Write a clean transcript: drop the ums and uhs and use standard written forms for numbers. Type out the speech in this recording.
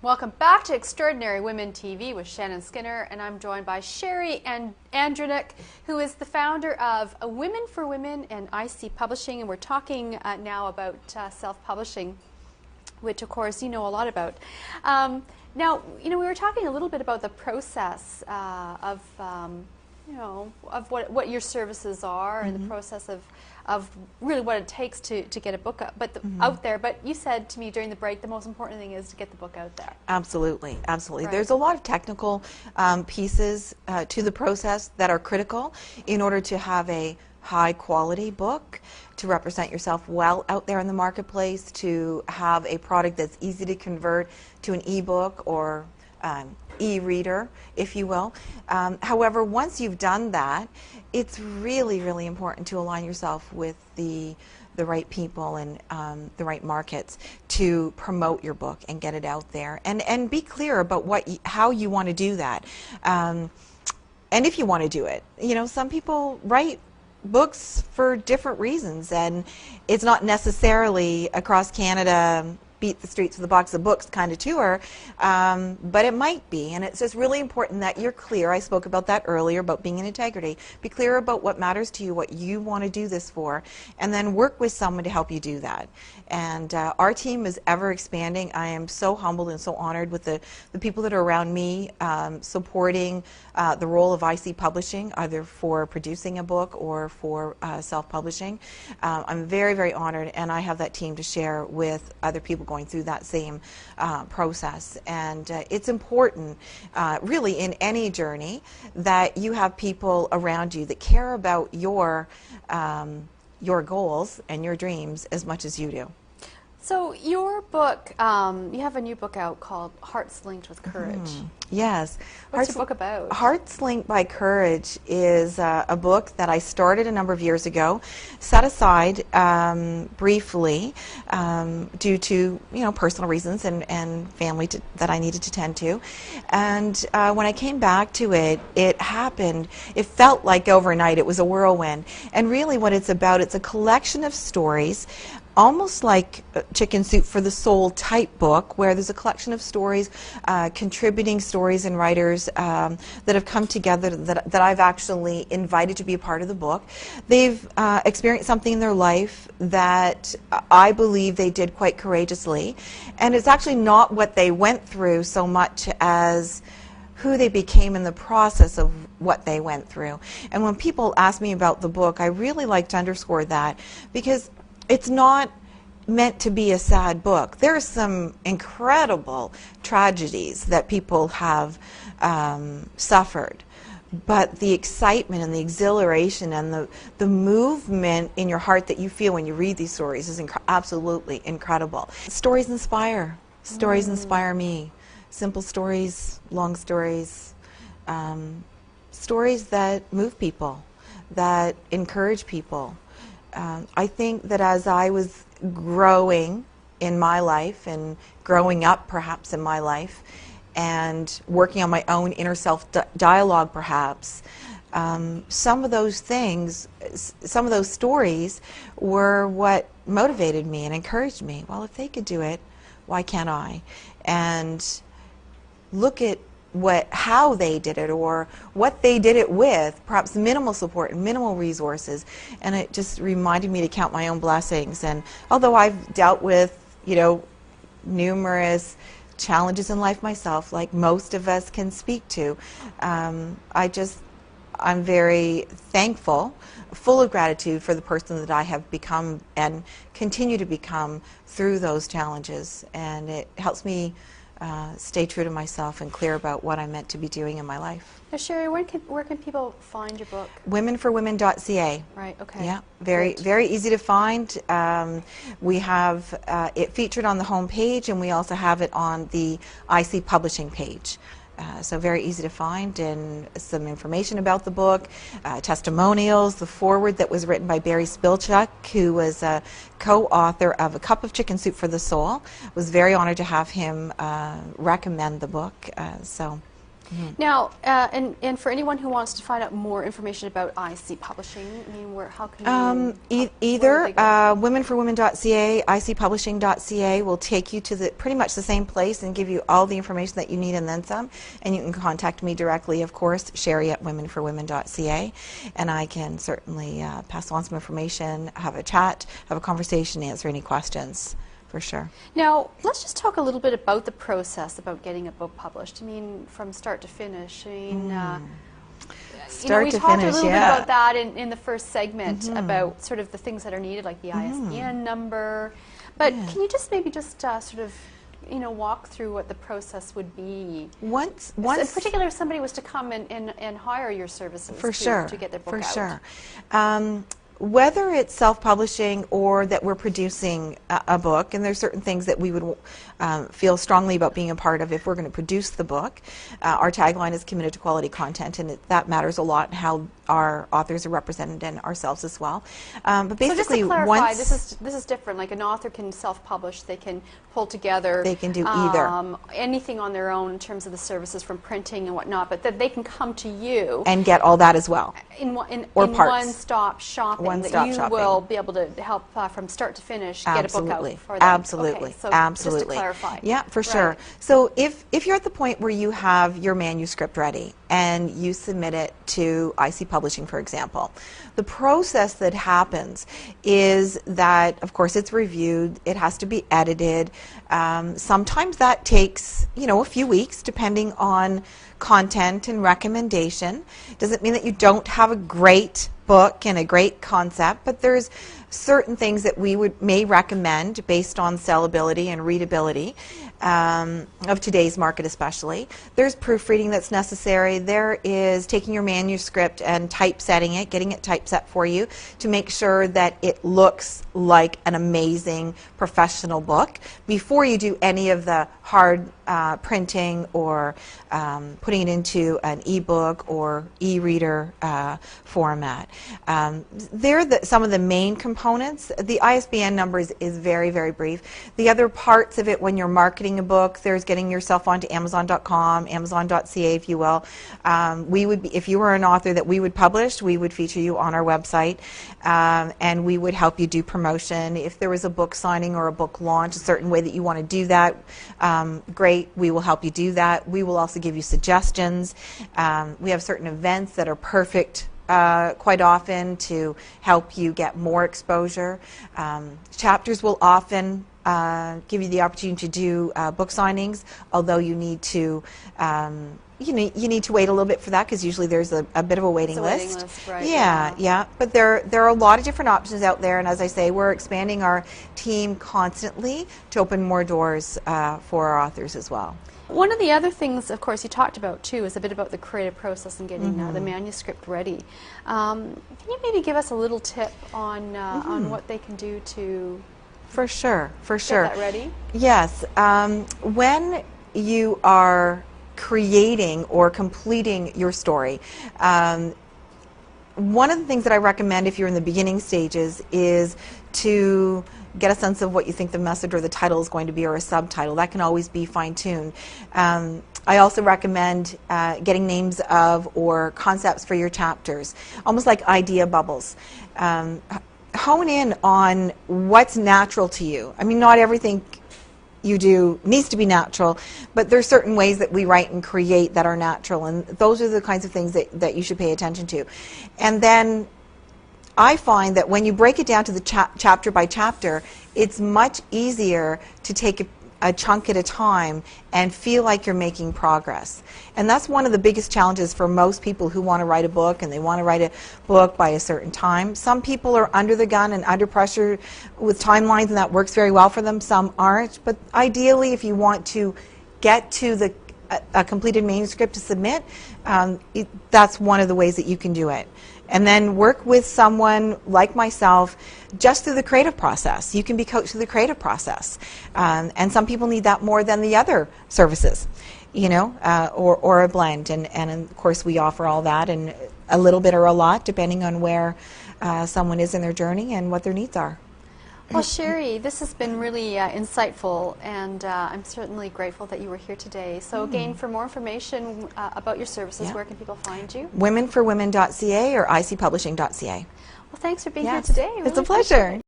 Welcome back to Extraordinary Women TV with Shannon Skinner, and I'm joined by Sheri Andrunyk, who is the founder of Women for Women and IC Publishing, and we're talking now about self-publishing, which of course you know a lot about. Now, we were talking a little bit about the process of what your services are, and the process of really what it takes to get a book out there. But you said to me during the break, the most important thing is to get the book out there. Absolutely, absolutely. Right. There's a lot of technical pieces to the process that are critical in order to have a high quality book, to represent yourself well out there in the marketplace, to have a product that's easy to convert to an ebook or e-reader, if you will. However, once you've done that, it's really, really important to align yourself with the right people and the right markets to promote your book and get it out there, and be clear about how you want to do that, and if you want to do it. Some people write books for different reasons, and it's not necessarily across Canada beat the streets with a box of books kind of tour, but it might be, and it's just really important that you're clear. I spoke about that earlier, about being in integrity. Be clear about what matters to you, what you want to do this for, and then work with someone to help you do that. And our team is ever expanding. I am so humbled and so honored with the people that are around me supporting the role of IC Publishing, either for producing a book or for self-publishing. I'm very, very honored, and I have that team to share with other people going through that same process. And it's important, really, in any journey, that you have people around you that care about your goals and your dreams as much as you do. So your book, you have a new book out called Hearts Linked with Courage. Yes. What's your book about? Hearts Linked by Courage is a book that I started a number of years ago, set aside briefly due to personal reasons and family that I needed to tend to. And when I came back to it, it happened. It felt like overnight. It was a whirlwind. And really what it's about, it's a collection of stories, almost like Chicken Soup for the Soul type book, where there's a collection of stories, contributing stories and writers that have come together that I've actually invited to be a part of the book. They've experienced something in their life that I believe they did quite courageously, and it's actually not what they went through so much as who they became in the process of what they went through. And when people ask me about the book, I really like to underscore that, because it's not meant to be a sad book. There are some incredible tragedies that people have suffered, but the excitement and the exhilaration and the movement in your heart that you feel when you read these stories is absolutely incredible. Stories inspire. Stories inspire me. Simple stories, long stories, stories that move people, that encourage people. I think that as I was growing in my life and growing up perhaps in my life and working on my own inner self dialogue perhaps, some of those things, some of those stories were what motivated me and encouraged me. Well, if they could do it, why can't I? And look at how they did it, or what they did it with, perhaps minimal support and minimal resources, and it just reminded me to count my own blessings. And although I've dealt with numerous challenges in life myself, like most of us can speak to, I'm very thankful, full of gratitude for the person that I have become and continue to become through those challenges, and it helps me stay true to myself and clear about what I'm meant to be doing in my life. Now, Sheri, where can people find your book? Womenforwomen.ca. Right, okay. Yeah, very easy to find. We have it featured on the home page, and we also have it on the IC Publishing page. So very easy to find, and some information about the book, testimonials, the foreword that was written by Barry Spilchuk, who was a co-author of A Cup of Chicken Soup for the Soul. Was very honored to have him recommend the book. So Now, and for anyone who wants to find out more information about IC Publishing, I mean, how can you? Either womenforwomen.ca, icpublishing.ca will take you to pretty much the same place and give you all the information that you need and then some. And you can contact me directly, of course, Sheri at womenforwomen.ca, and I can certainly pass on some information, have a chat, have a conversation, answer any questions. For sure. Now, let's just talk a little bit about the process about getting a book published. I mean, from start to finish. I mean, we talked a little bit about that in the first segment about sort of the things that are needed, like the ISBN number. But can you just maybe just sort of walk through what the process would be? Once in particular, if somebody was to come and hire your services to get their book out. For sure. Whether it's self-publishing or that we're producing a book, and there's certain things that we would feel strongly about being a part of if we're going to produce the book. Our tagline is committed to quality content, and that matters a lot, how our authors are represented and ourselves as well. But basically, so just to clarify, this is different. Like an author can self-publish, they can pull together. They can do either. Anything on their own in terms of the services from printing and whatnot, but that they can come to you and get all that as well. In one-stop shopping. One-stop shopping. Will be able to help from start to finish get a book out for them. Absolutely. Okay, so absolutely. Just to clarify. Yeah, for sure. So if you're at the point where you have your manuscript ready and you submit it to IC Publishing, for example, the process that happens is that, of course, it's reviewed. It has to be edited. Sometimes that takes, a few weeks, depending on content and recommendation. Doesn't mean that you don't have a great book and a great concept, but there's certain things that we may recommend based on sellability and readability of today's market especially. There's proofreading that's necessary. There is taking your manuscript and typesetting it, getting it typeset for you to make sure that it looks like an amazing professional book before you do any of the hard printing or putting it into an e-book or e-reader format. They're some of the main components. The ISBN number is very, very brief. The other parts of it when you're marketing a book, there's getting yourself onto Amazon.com, Amazon.ca, if you will. We would be, if you were an author that we would publish, we would feature you on our website, and we would help you do promotion. If there was a book signing or a book launch, a certain way that you want to do that, great, we will help you do that. We will also give you suggestions. We have certain events that are perfect quite often to help you get more exposure. Chapters will often give you the opportunity to do book signings, although you need to you need to wait a little bit for that because usually there's a bit of a waiting list. Right? Yeah. But there are a lot of different options out there, and as I say, we're expanding our team constantly to open more doors for our authors as well. One of the other things, of course, you talked about too is a bit about the creative process and getting the manuscript ready. Can you maybe give us a little tip on what they can do to For sure. get that ready? Yes. When you are creating or completing your story, one of the things that I recommend if you're in the beginning stages is to get a sense of what you think the message or the title is going to be, or a subtitle. That can always be fine-tuned. I also recommend getting names of or concepts for your chapters, almost like idea bubbles. Hone in on what's natural to you. I mean, not everything you do needs to be natural, but there's certain ways that we write and create that are natural, and those are the kinds of things that you should pay attention to. And then I find that when you break it down to the chapter by chapter, it's much easier to take a chunk at a time and feel like you're making progress. And that's one of the biggest challenges for most people who want to write a book, and they want to write a book by a certain time. Some people are under the gun and under pressure with timelines, and that works very well for them. Some aren't. But ideally, if you want to get to a completed manuscript to submit, that's one of the ways that you can do it. And then work with someone like myself just through the creative process. You can be coached through the creative process. And some people need that more than the other services, or a blend. And of course, we offer all that and a little bit or a lot, depending on where someone is in their journey and what their needs are. Well, Sheri, this has been really insightful, and I'm certainly grateful that you were here today. So again, for more information about your services, where can people find you? Womenforwomen.ca or icpublishing.ca. Well, thanks for being here Yes. today. It's Really a pleasure.